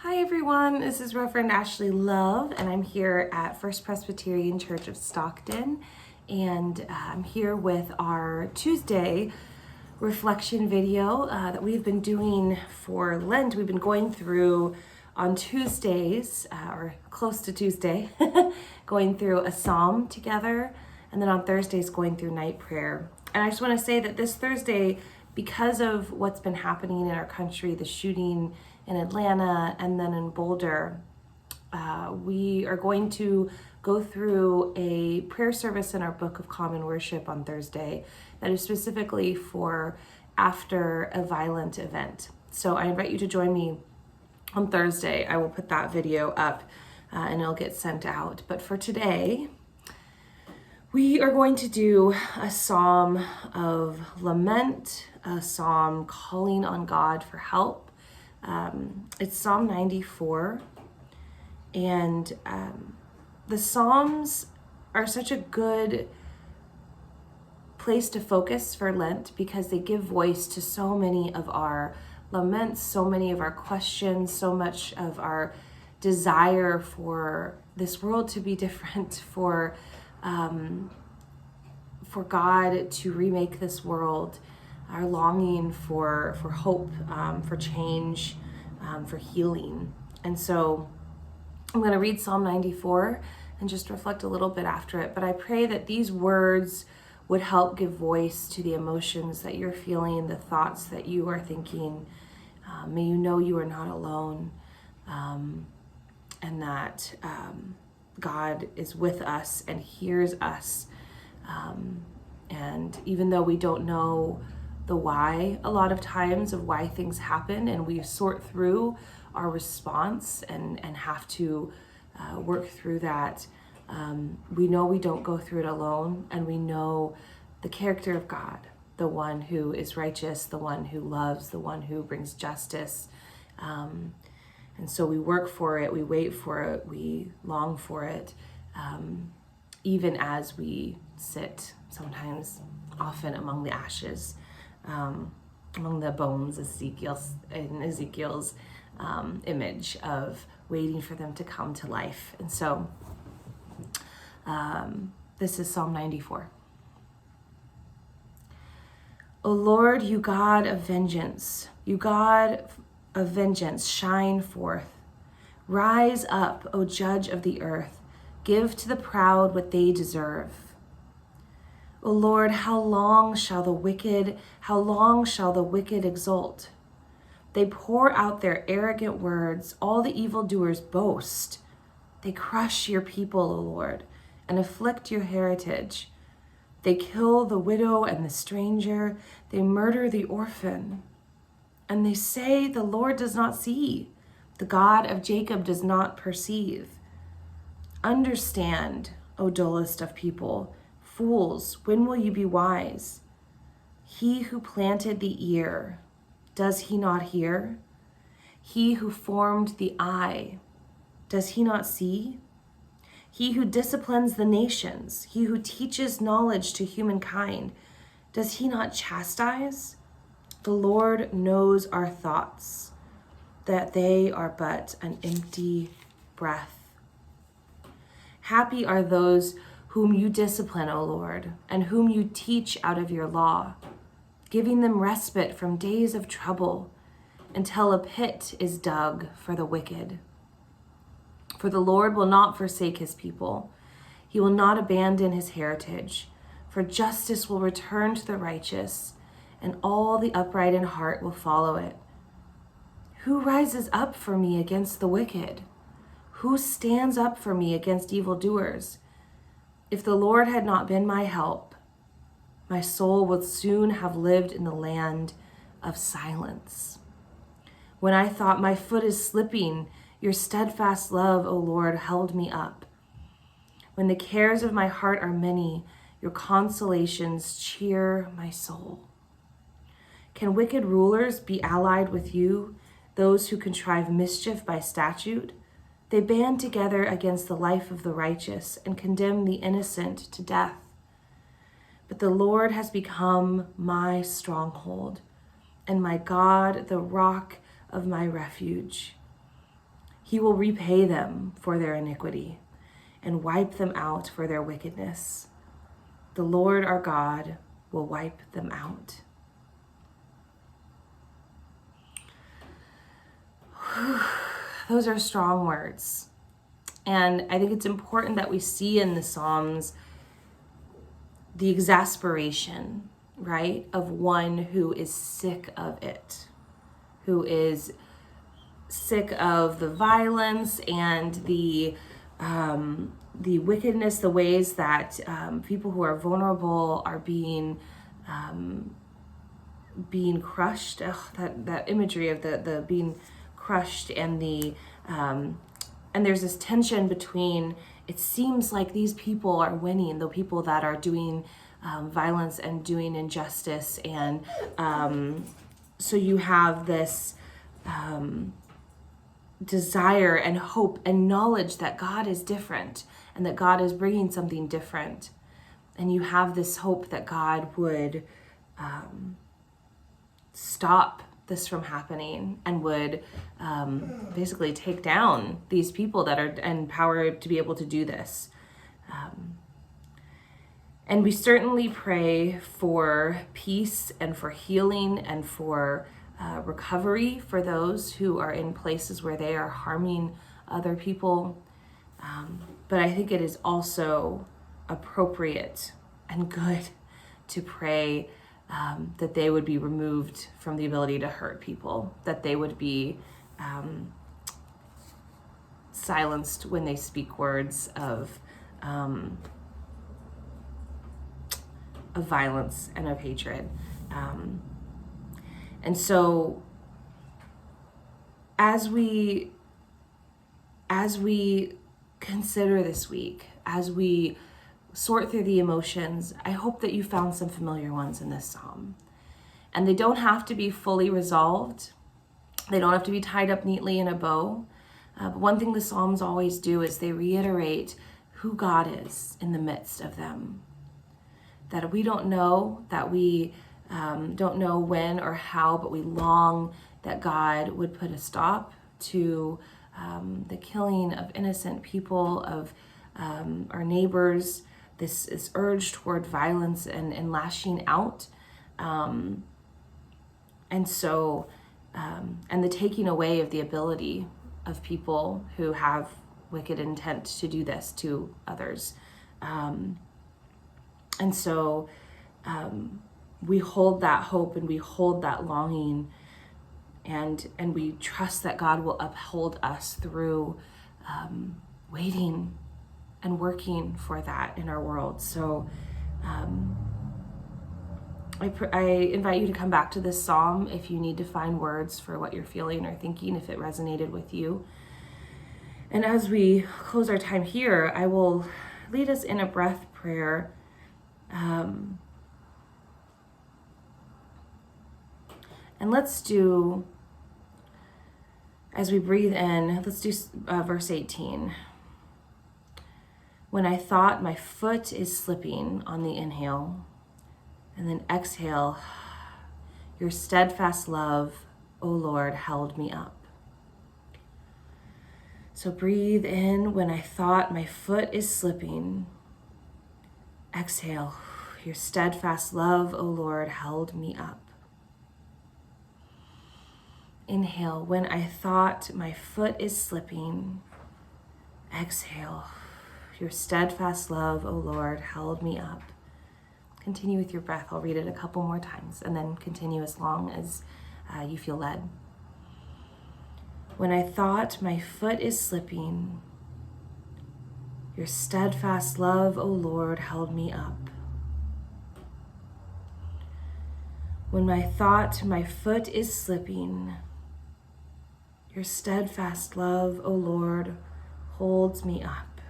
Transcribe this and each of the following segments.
Hi everyone, this is Reverend Ashley Love, and I'm here at First Presbyterian Church of Stockton, and I'm here with our Tuesday reflection video that we've been doing for Lent. We've been going through on Tuesdays, or close to Tuesday, going through a psalm together, and then on Thursdays going through night prayer. And I just want to say that this Thursday, because of what's been happening in our country, the shooting in Atlanta and then in Boulder, we are going to go through a prayer service in our Book of Common Worship on Thursday that is specifically for after a violent event. So I invite you to join me on Thursday. I will put that video up and it'll get sent out. But for today, we are going to do a psalm of lament, a psalm calling on God for help. It's Psalm 94, and the Psalms are such a good place to focus for Lent because they give voice to so many of our laments, so many of our questions, so much of our desire for this world to be different, for God to remake this world, our longing for hope, for change, for healing. And so I'm going to read Psalm 94 and just reflect a little bit after it. But I pray that these words would help give voice to the emotions that you're feeling, the thoughts that you are thinking. May you know you are not alone, and that God is with us and hears us. And even though we don't know the why a lot of times of why things happen, and we sort through our response and have to work through that, we know we don't go through it alone, and we know the character of God, the one who is righteous, the one who loves, the one who brings justice. And so we work for it, we wait for it, we long for it, even as we sit sometimes, often among the ashes, among the bones, Ezekiel's image of waiting for them to come to life. And so this is Psalm 94. O Lord, you God of vengeance, shine forth. Rise up, O Judge of the earth. Give to the proud what they deserve. O Lord, how long shall the wicked exult? They pour out their arrogant words. All the evildoers boast. They crush your people, O Lord, and afflict your heritage. They kill the widow and the stranger. They murder the orphan. And they say, the Lord does not see. The God of Jacob does not perceive. Understand, O dullest of people. Fools, when will you be wise? He who planted the ear, does he not hear? He who formed the eye, does he not see? He who disciplines the nations, he who teaches knowledge to humankind, does he not chastise? The Lord knows our thoughts, that they are but an empty breath. Happy are those whom you discipline, O Lord, and whom you teach out of your law, giving them respite from days of trouble until a pit is dug for the wicked. For the Lord will not forsake his people. He will not abandon his heritage, for justice will return to the righteous, and all the upright in heart will follow it. Who rises up for me against the wicked? Who stands up for me against evildoers? If the Lord had not been my help, my soul would soon have lived in the land of silence. When I thought my foot is slipping, your steadfast love, O Lord, held me up. When the cares of my heart are many, your consolations cheer my soul. Can wicked rulers be allied with you, those who contrive mischief by statute? They band together against the life of the righteous and condemn the innocent to death. But the Lord has become my stronghold, and my God, the rock of my refuge. He will repay them for their iniquity and wipe them out for their wickedness. The Lord our God will wipe them out. Those are strong words. And I think it's important that we see in the Psalms the exasperation, right, of one who is sick of it, who is sick of the violence and the wickedness, the ways that people who are vulnerable are being crushed. That imagery of the being crushed and and there's this tension between, it seems like these people are winning, the people that are doing violence and doing injustice. And so you have this desire and hope and knowledge that God is different and that God is bringing something different. And you have this hope that God would stop this from happening and would basically take down these people that are empowered to be able to do this. And we certainly pray for peace and for healing and for recovery for those who are in places where they are harming other people. But I think it is also appropriate and good to pray that they would be removed from the ability to hurt people, that they would be silenced when they speak words of violence and of hatred. And so as we consider this week, as we sort through the emotions, I hope that you found some familiar ones in this psalm. And they don't have to be fully resolved. They don't have to be tied up neatly in a bow. But one thing the Psalms always do is they reiterate who God is in the midst of them. That we don't know, that we don't know when or how, but we long that God would put a stop to the killing of innocent people, of our neighbors, this urge toward violence and lashing out. And the taking away of the ability of people who have wicked intent to do this to others. And so we hold that hope and we hold that longing, and we trust that God will uphold us through waiting and working for that in our world. So I invite you to come back to this psalm if you need to find words for what you're feeling or thinking, if it resonated with you. And as we close our time here, I will lead us in a breath prayer. And let's do, as we breathe in, let's do verse 18. When I thought my foot is slipping on the inhale, and then exhale, your steadfast love, O Lord, held me up. So breathe in, when I thought my foot is slipping. Exhale, your steadfast love, O Lord, held me up. Inhale, when I thought my foot is slipping. Exhale, your steadfast love, O Lord, held me up. Continue with your breath. I'll read it a couple more times and then continue as long as you feel led. When I thought my foot is slipping, your steadfast love, O Lord, held me up. When I thought my foot is slipping, your steadfast love, O Lord, holds me up.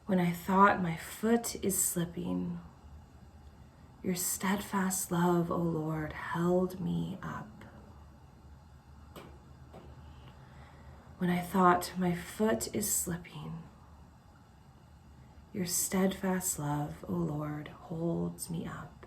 When I thought my foot is slipping, your steadfast love, O Lord, held me up. When I thought my foot is slipping, your steadfast love, O Lord, holds me up.